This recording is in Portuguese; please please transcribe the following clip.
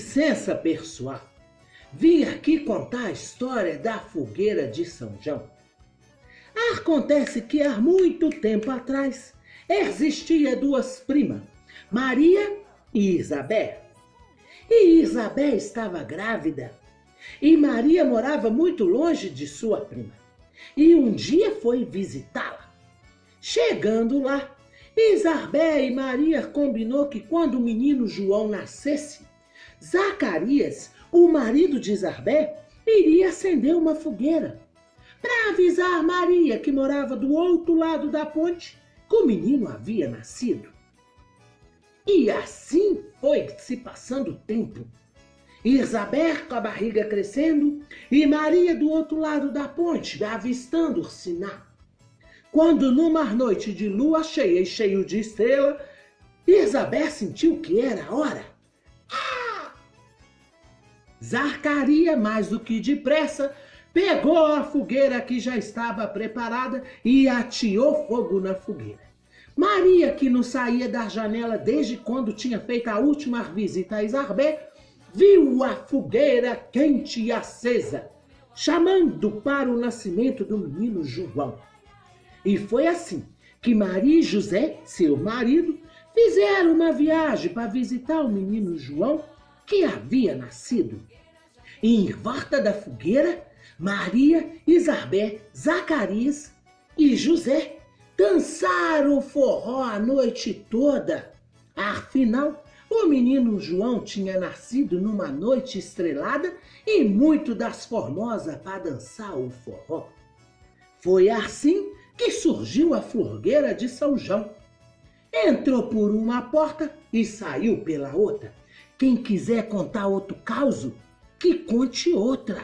licença, pessoal. Vim aqui contar a história da fogueira de São João. Acontece que há muito tempo atrás existia duas primas, Maria e Isabel. E Isabel estava grávida e Maria morava muito longe de sua prima. E um dia foi visitá-la. Chegando lá, Isabel e Maria combinou que quando o menino João nascesse, Zacarias, o marido de Isabel, iria acender uma fogueira para avisar Maria, que morava do outro lado da ponte, que o menino havia nascido. E assim foi se passando o tempo. Isabel com a barriga crescendo e Maria do outro lado da ponte, avistando o sinal. Quando numa noite de lua cheia e cheio de estrela, Isabel sentiu que era a hora. Zacarias, mais do que depressa, pegou a fogueira que já estava preparada e ateou fogo na fogueira. Maria, que não saía da janela desde quando tinha feito a última visita a Isabel, viu a fogueira quente e acesa, chamando para o nascimento do menino João. E foi assim que Maria e José, seu marido, fizeram uma viagem para visitar o menino João, que havia nascido. E em volta da fogueira, Maria, Isabel, Zacarias e José dançaram o forró a noite toda. Afinal, o menino João tinha nascido numa noite estrelada e muito das formosas para dançar o forró. Foi assim que surgiu a fogueira de São João. Entrou por uma porta e saiu pela outra. Quem quiser contar outro causo, que conte outra.